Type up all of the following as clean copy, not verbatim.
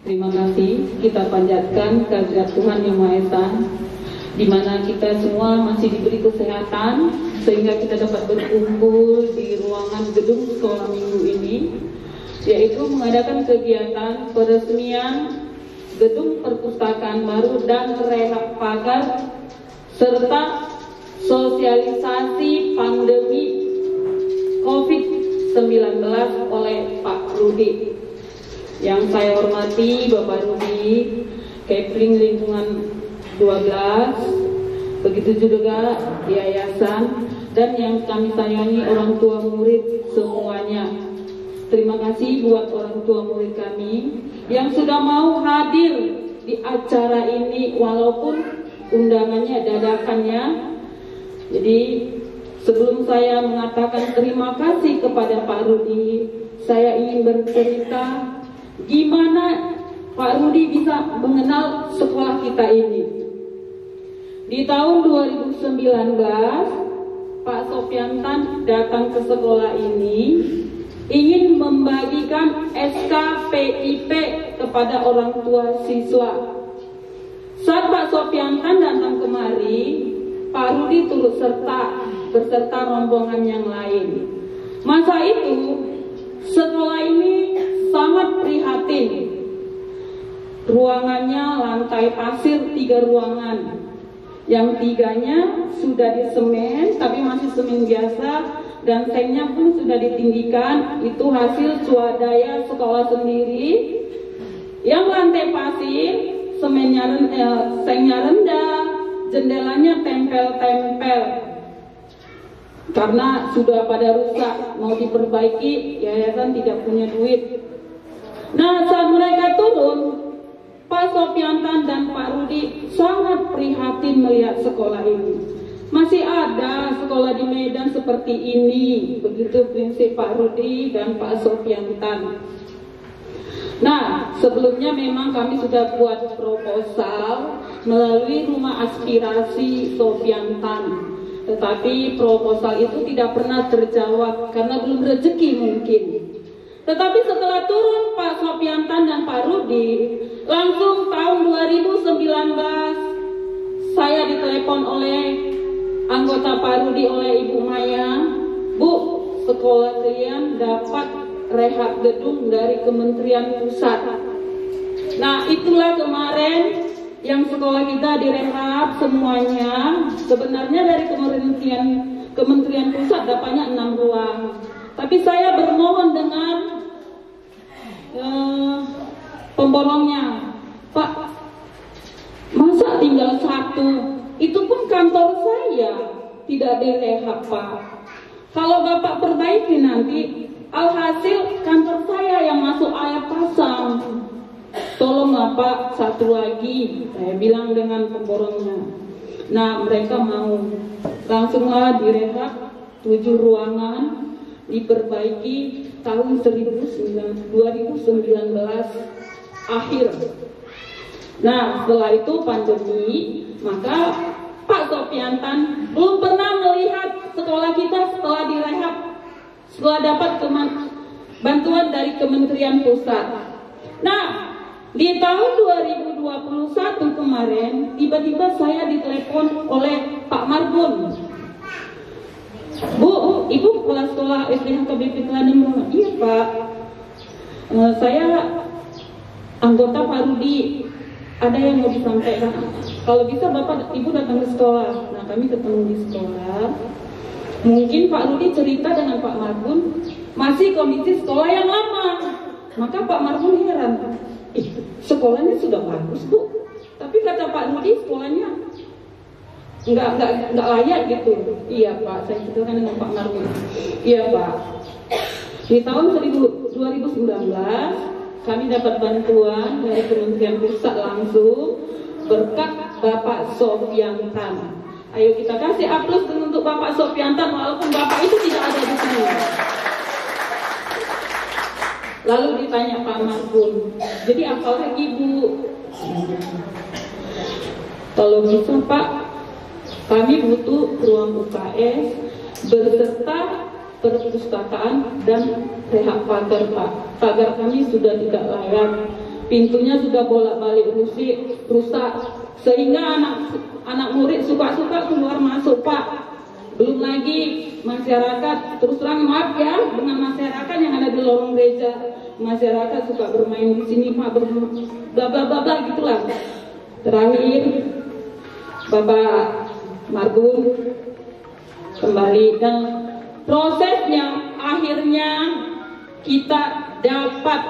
Terima kasih kita panjatkan kehadirat Tuhan Yang Maha Esa, di mana kita semua masih diberi kesehatan sehingga kita dapat berkumpul di ruangan gedung sekolah minggu ini, yaitu mengadakan kegiatan peresmian gedung perpustakaan baru dan rehab pagar serta sosialisasi pandemi COVID-19 oleh Pak Rudi. Yang saya hormati Bapak Rudi, Kepling Lingkungan 12, begitu juga yayasan, dan yang kami sayangi orang tua murid semuanya. Terima kasih buat orang tua murid kami yang sudah mau hadir di acara ini walaupun undangannya dadakannya. Jadi sebelum saya mengatakan terima kasih kepada Pak Rudi, saya ingin bercerita gimana Pak Rudi bisa mengenal sekolah kita ini. Di tahun 2019, Pak Sopiantan datang ke sekolah ini ingin membagikan SKPIP kepada orang tua siswa. Saat Pak Sopiantan datang kemari, Pak Rudi turut serta beserta rombongan yang lain. Masa itu sekolah ini sangat prihatin. Ruangannya lantai pasir 3 ruangan. Yang 3-nya sudah disemen, tapi masih semen biasa, dan sengnya pun sudah ditinggikan. Itu hasil swadaya sekolah sendiri. Yang lantai pasir, sengnya rendah, jendelanya tempel-tempel. Karena sudah pada rusak, mau diperbaiki, yayasan tidak punya duit. Nah, saat mereka turun, Pak Sopiantan dan Pak Rudi sangat prihatin melihat sekolah ini. Masih ada sekolah di Medan seperti ini, begitu prinsip Pak Rudi dan Pak Sopiantan. Nah, sebelumnya memang kami sudah buat proposal melalui rumah aspirasi Sopiantan. Tetapi proposal itu tidak pernah terjawab karena belum rezeki mungkin. Tetapi setelah turun Pak Sopiantan dan Pak Rudi, langsung tahun 2019 saya ditelepon oleh anggota Pak Rudi, oleh Ibu Maya. Bu, sekolah kalian dapat rehab gedung dari Kementerian Pusat. Nah, itulah kemarin yang sekolah kita direhab semuanya. Sebenarnya dari Kementerian Pusat dapatnya 6 ruang. Tapi saya bermohon dengan pemborongnya, Pak, masa tinggal 1? Itu pun kantor saya tidak direhab, Pak. Kalau Bapak perbaiki nanti, alhasil kantor saya yang masuk air pasang. Tolonglah Pak, 1 lagi, saya bilang dengan pemborongnya. Nah, mereka mau. Langsunglah direhab 7 ruangan, diperbaiki tahun 2019 akhir. Nah, setelah itu pandemi, maka Pak Sopiantan belum pernah melihat sekolah kita setelah direhab, setelah dapat bantuan dari Kementerian Pusat. Nah, di tahun 2021 kemarin, tiba-tiba saya ditelepon oleh Pak Marbun. Bu, Ibu kepala sekolah SDN KBP Teladan. Iya Pak, saya anggota Pak Rudi, ada yang mau disampaikan. Kalau bisa Bapak Ibu datang ke sekolah. Nah, kami ketemu di sekolah. Mungkin Pak Rudi cerita dengan Pak Marbun masih kondisi sekolah yang lama. Maka Pak Marbun heran, sekolahnya sudah bagus Bu, tapi kata Pak Rudi sekolahnya nggak layak gitu. Iya Pak, saya ceritakan dengan Pak Marbun. Iya Pak, di tahun 2019 kami dapat bantuan dari Kementerian Pusat langsung berkat Bapak Sopiantan. Ayo kita kasih aplaus untuk Bapak Sopiantan walaupun Bapak itu tidak ada di sini. Lalu ditanya Pak Marbun, jadi apa lagi Bu? Kalau bisa Pak, kami butuh ruang UKS beserta perpustakaan dan rehab pagar Pak. Pagar kami sudah tidak layak. pintunya sudah bolak-balik rusak, sehingga anak murid suka-suka keluar masuk Pak. Belum lagi masyarakat, terus terang maaf ya dengan masyarakat yang ada di lorong gereja, masyarakat suka bermain di sini Pak, bla bla bla bla gitulah. Terakhir Bapak Margun kembali dan prosesnya akhirnya kita dapat,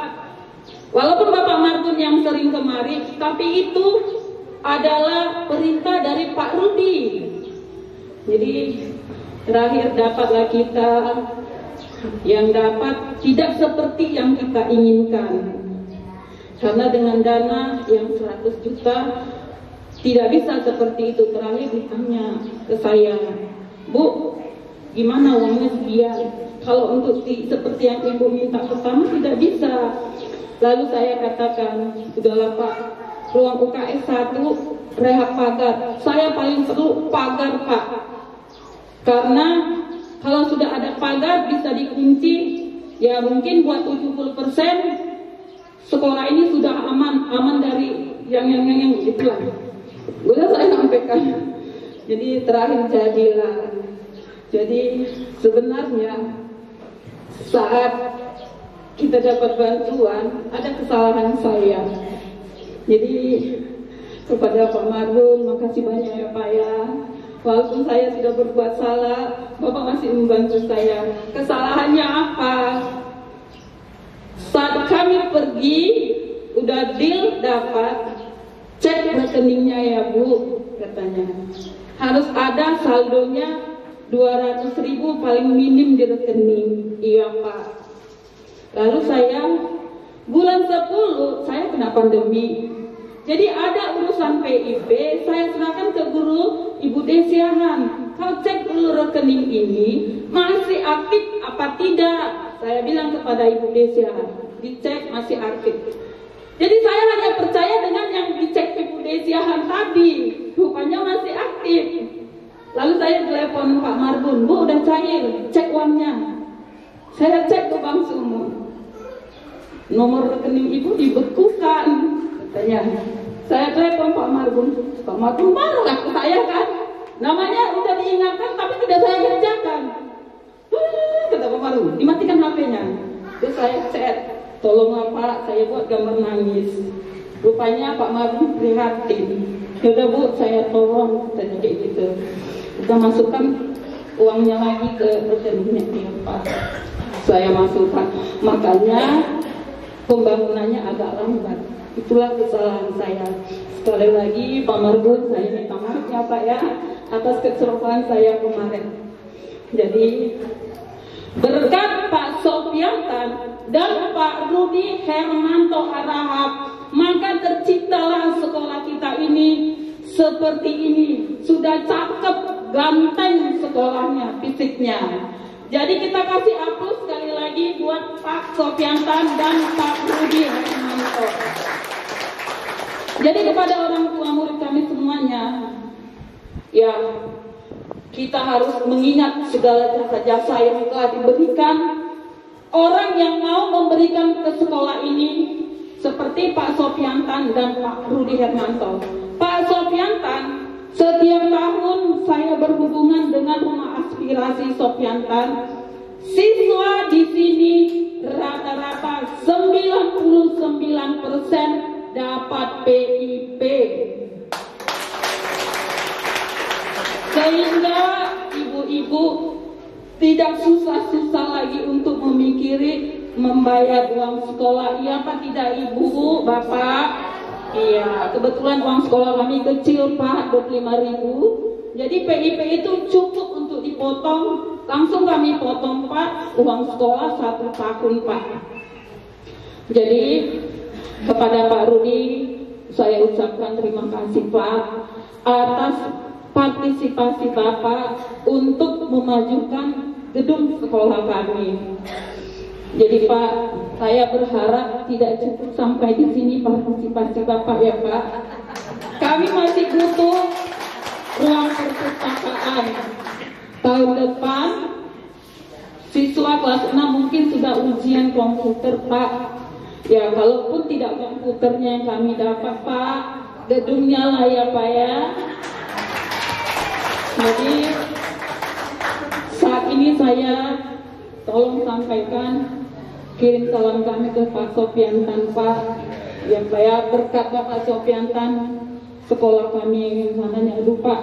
walaupun Bapak Margun yang sering kemari, tapi itu adalah perintah dari Pak Rudi. Jadi terakhir dapatlah kita yang dapat tidak seperti yang kita inginkan, karena dengan dana yang 100 juta tidak bisa seperti itu. Terakhir ditanya ke saya, Bu, gimana uangnya sekian? Kalau untuk seperti yang Ibu minta pertama tidak bisa. Lalu saya katakan, udahlah Pak, ruang UKS 1 rehab pagar, saya paling perlu pagar Pak, karena kalau sudah ada pagar bisa dikunci, ya mungkin buat 70% sekolah ini sudah aman dari yang itulah. Udah saya sampaikan. Jadi terakhir jadilah. Jadi sebenarnya saat kita dapat bantuan ada kesalahan saya. Jadi kepada Pak Margun, makasih banyak ya Pak ya. Walaupun saya sudah berbuat salah, Bapak masih membantu saya. Kesalahannya apa? Saat kami pergi, udah deal dapat, cek rekeningnya ya Bu, katanya. Harus ada saldonya 200.000 paling minim di rekening. Iya Pak. Lalu saya, bulan 10 saya kena pandemi. Jadi ada urusan PIP, saya serahkan ke guru Ibu Desiahan. Kau cek dulu rekening ini masih aktif apa tidak? Saya bilang kepada Ibu Desiahan, dicek masih aktif. Jadi saya hanya percaya dengan yang dicek Ibu Desiahan tadi, rupanya masih aktif. Lalu saya telepon Pak Margun, Bu udah cair, cek uangnya. Saya cek ke Bank Sumur, nomor rekening Ibu dibekukan, katanya. Saya telepon Pak Margun marah ke saya kan, namanya udah diingatkan tapi tidak saya kerjakan. Kata Pak Margun, dimatikan HP-nya. Terus saya chat, tolonglah Pak, saya buat gambar nangis. Rupanya Pak Margun prihatin. Yaudah Bu, saya tolong, katanya kayak gitu. Kita masukkan uangnya lagi ke rekeningnya dia Pak. Saya masukkan, makanya pembangunannya agak lambat. Itulah kesalahan saya. Sekali lagi Pak Margun, saya minta maaf ya Pak ya atas kecerobohan saya kemarin. Jadi berkat Pak Sofiatan dan Pak Rudi Hermanto Harahap, maka terciptalah sekolah kita ini seperti ini. Sudah cakep, ganteng sekolahnya, fisiknya. Jadi kita kasih aplaus sekali lagi buat Pak Sofiatan dan Pak Rudi Hermanto. Jadi kepada orang tua murid kami semuanya, ya kita harus mengingat segala jasa-jasa yang telah diberikan orang yang mau memberikan ke sekolah ini, seperti Pak Sofiatan dan Pak Rudi Hermanto. Pak Sofiatan, setiap tahun saya berhubungan dengan Rumah Aspirasi Sofiatan. Siswa di sini rata-rata 99% dapat PIP, sehingga ibu-ibu tidak susah-susah lagi untuk memikiri membayar uang sekolah. Iya Pak, tidak Ibu, Bapak? Iya, kebetulan uang sekolah kami kecil Pak, 25.000. Jadi PIP itu cukup untuk dipotong, langsung kami potong Pak, uang sekolah 1 tahun Pak. Jadi kepada Pak Rudi saya ucapkan terima kasih Pak atas partisipasi Bapak untuk memajukan gedung sekolah kami. Jadi Pak, saya berharap tidak cukup sampai di sini partisipasi Bapak ya Pak. Kami masih butuh ruang perpustakaan. Tahun depan siswa kelas 6 mungkin sudah ujian komputer Pak. Ya, kalaupun tidak komputernya yang kami dapat, Pak, gedungnya lah ya Pak ya. Jadi saat ini saya tolong sampaikan, kirim salam kami ke Pak Sopiantan, Pak. Ya Pak ya, berkat Bapak Sopiantan, sekolah kami yang sananya, aduh Pak,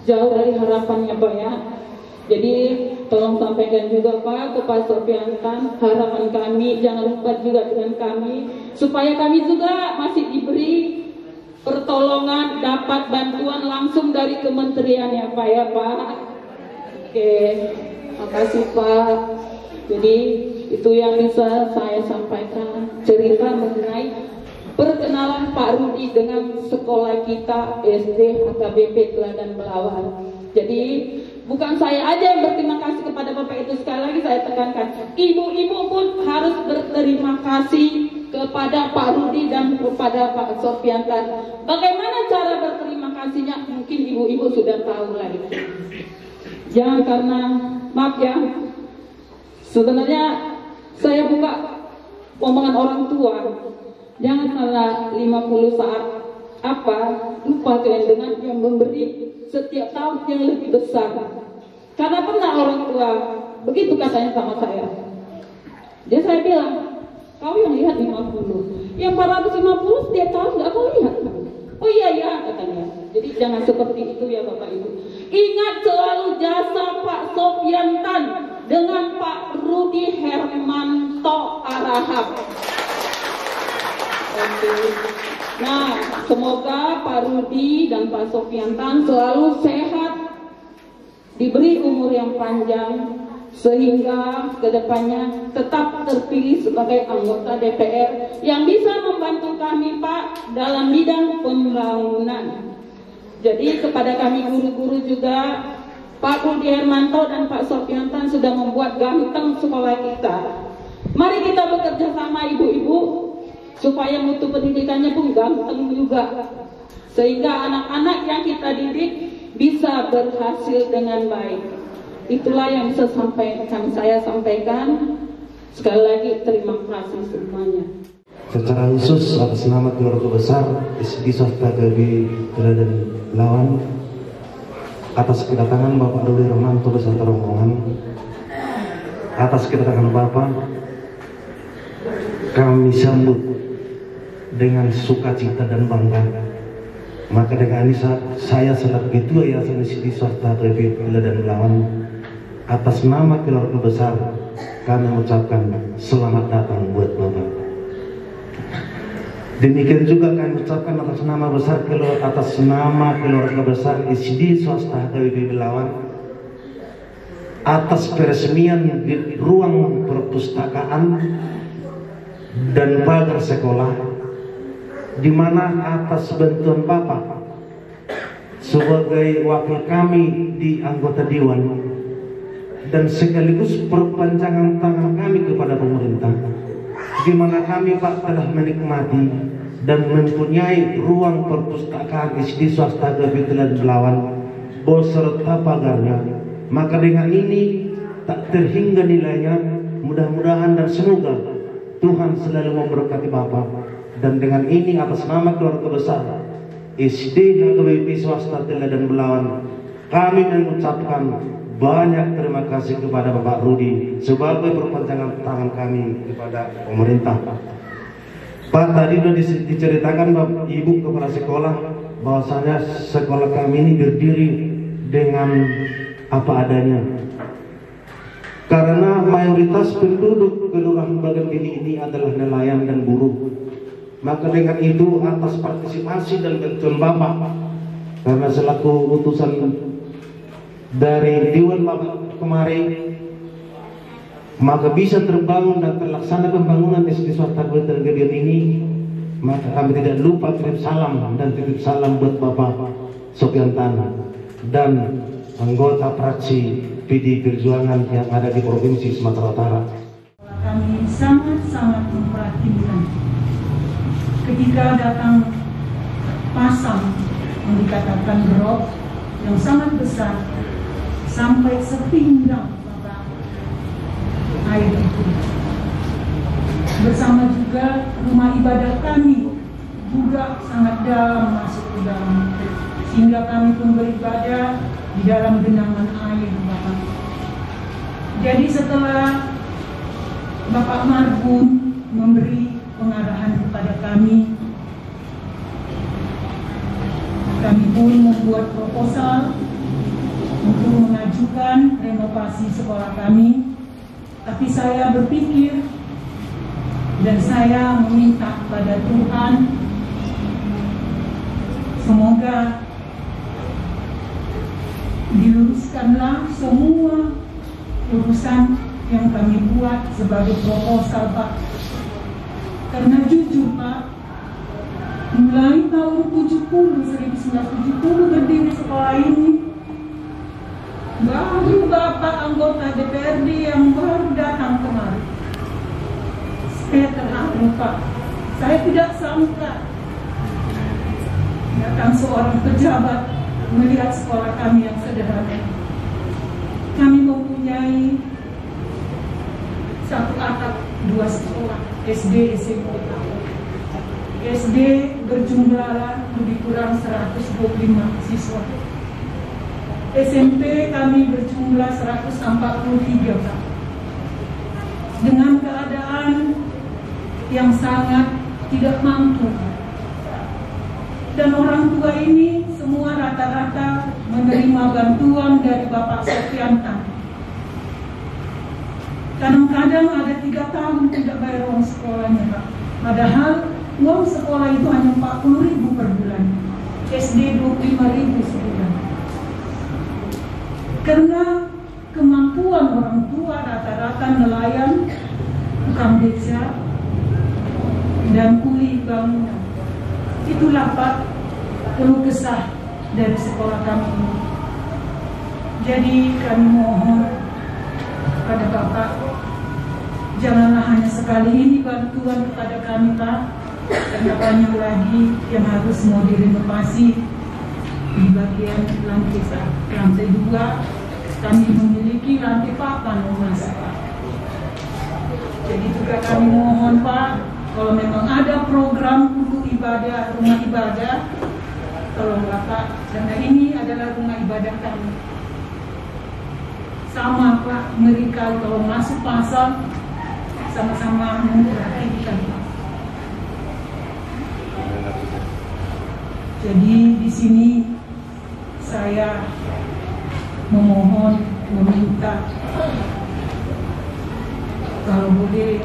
jauh dari harapannya Pak ya. Jadi tolong sampaikan juga Pak ke Pak Sopiantan, harapan kami jangan lupa juga dengan kami, supaya kami juga masih diberi pertolongan, dapat bantuan langsung dari kementerian ya Pak ya Pak. Oke, makasih Pak. Jadi itu yang bisa saya sampaikan, cerita mengenai perkenalan Pak Rudi dengan sekolah kita SD HKBP Teladan Belawan. Jadi bukan saya aja yang berterima kasih kepada Bapak itu, sekali lagi saya tekankan, ibu-ibu pun harus berterima kasih kepada Pak Rudi dan kepada Pak Sopiantan. Bagaimana cara berterima kasihnya? Mungkin ibu-ibu sudah tahu lagi. Jangan karena, maaf ya, sebenarnya saya buka omongan orang tua. Jangan karena 50 saat apa, lupa kalian dengan yang memberi setiap tahun yang lebih besar. Karena pernah orang tua begitu katanya sama saya. Dia saya bilang, kau yang lihat 50, yang 450 setiap tahun nggak kau lihat. Oh iya katanya. Jadi jangan seperti itu ya Bapak Ibu. Ingat selalu jasa Pak Sopiantan dengan Pak Rudi Hermanto Arahap. Oke. Nah, semoga Pak Rudi dan Pak Sopiantan selalu sehat, diberi umur yang panjang, sehingga kedepannya tetap terpilih sebagai anggota DPR yang bisa membantu kami Pak dalam bidang pembangunan. Jadi kepada kami guru-guru juga, Pak Rudi Hermanto dan Pak Sopiantan sudah membuat ganteng sekolah kita. Mari kita bekerja sama ibu-ibu, supaya mutu pendidikannya pun ganteng juga, sehingga anak-anak yang kita didik bisa berhasil dengan baik. Itulah yang bisa saya sampaikan. Sekali lagi terima kasih semuanya. Secara khusus atas nama keluarga besar SD Swasta Gabi Teladan Belawan, atas kedatangan Bapak Rudi Hermanto beserta rombongan, atas kedatangan Bapak kami sambut dengan sukacita dan bangga. Maka dengan ini saya selaku Ketua Yayasan SD Swasta Gabi Teladan Belawan, atas nama keluarga besar kami mengucapkan selamat datang buat Bapak. Demikian juga kami ucapkan atas nama keluarga besar SD Swasta HKBP Belawan, atas peresmian di ruang perpustakaan dan pagar sekolah, di mana atas bantuan Bapak sebagai wakil kami di anggota Dewan dan sekaligus perpanjangan tangan kami kepada pemerintah, di mana kami Pak telah menikmati dan mempunyai ruang perpustakaan SD Swasta Gabi Teladan Belawan beserta pagarnya. Maka dengan ini tak terhingga nilainya. Mudah-mudahan dan semoga Tuhan selalu memberkati Bapak. Dan dengan ini atas nama keluarga besar SD HKBP Swasta Teladan Belawan, kami mengucapkan banyak terima kasih kepada Bapak Rudi sebagai perpanjangan tangan kami kepada pemerintah. Pak, tadi sudah diceritakan Bapak Ibu kepala sekolah bahwasanya sekolah kami ini berdiri dengan apa adanya. Karena mayoritas penduduk Kelurahan Bagambihi ini adalah nelayan dan buruh. Maka dengan itu atas partisipasi dan bantuan Bapak, karena selaku utusan dari Dewan Bapak kemarin, maka bisa terbangun dan terlaksana pembangunan SD Swasta Teladan ini. Maka kami tidak lupa kirim salam dan titip salam buat Bapak Sopiantan dan anggota fraksi PD Perjuangan yang ada di Provinsi Sumatera Utara. Kami sangat-sangat memperhatikan ketika datang pasang yang dikatakan grok yang sangat besar sampai sepinggang air itu, bersama juga dalam masuk ke dalam, sehingga kami pun beribadah di dalam genangan air Bapak. Jadi setelah Bapak Marbun memberi pengarahan kepada kami pun membuat proposal untuk mengajukan renovasi sekolah kami. Tapi saya berpikir dan saya meminta kepada Tuhan, semoga diluruskanlah semua urusan yang kami buat sebagai proposal Pak. Karena jujur Pak, mulai tahun 1970 berdiri sekolah ini, baru Bapak anggota DPRD yang baru datang kemarin. Saya terharu Pak, saya tidak sangka datang seorang pejabat melihat sekolah kami yang sederhana. Kami mempunyai satu atap, dua sekolah, SD, SMP. SD berjumlah lebih kurang 125 siswa. SMP kami berjumlah 143 Pak. Dengan keadaan yang sangat tidak mampu. Dan orang tua ini semua rata-rata menerima bantuan dari Bapak Sofiantan. Kadang-kadang ada 3 tahun tidak bayar uang sekolahnya Pak. Padahal uang sekolah itu hanya 40.000 per bulan. SD 25.000 sebulan. Karena kemampuan orang tua rata-rata nelayan, tukang beca, dan kuli bangunan. Itulah Pak keluh kesah dari sekolah kami ini. Jadi kami mohon kepada Bapak, janganlah hanya sekali ini bantuan kepada kami Pak, karena banyak lagi yang harus mau direnovasi. Di bagian lantai 2 kami memiliki lantai papan Mas Pak. Jadi juga kami mohon Pak, kalau memang ada program untuk ibadah, rumah ibadah, tolonglah Pak, karena ini adalah rumah ibadah kami. Sama Pak, mereka kalau masuk pasar sama-sama memperhatikan Pak. Jadi di sini saya memohon, meminta, kalau boleh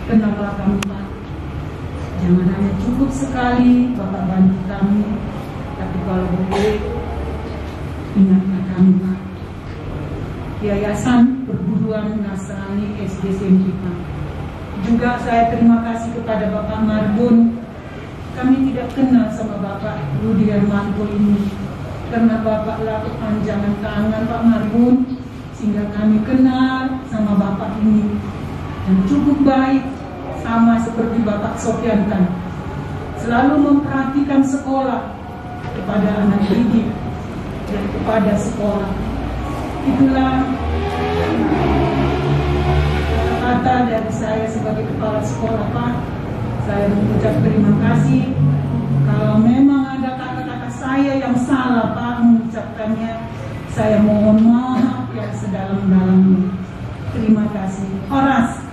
kenallah kami Pak. Jangan hanya cukup sekali Bapak bantu kami, tapi kalau boleh ingatlah kami Pak. Yayasan Perguruan Nasrani SD SMP Pak. Juga saya terima kasih kepada Bapak Marbun. Kami tidak kenal sama Bapak Rudi Hermanto ini, karena Bapaklah kepanjangan tangan Pak Marbun, sehingga kami kenal sama Bapak ini. Dan cukup baik, sama seperti Bapak Sofiantan, selalu memperhatikan sekolah kepada anak didik dan kepada sekolah. Itulah kata dari saya sebagai kepala sekolah Pak. Saya mengucap terima kasih. Kalau memang ada kata-kata saya yang salah Pak mengucapkannya, saya mohon maaf yang sedalam-dalamnya. Terima kasih. Horas.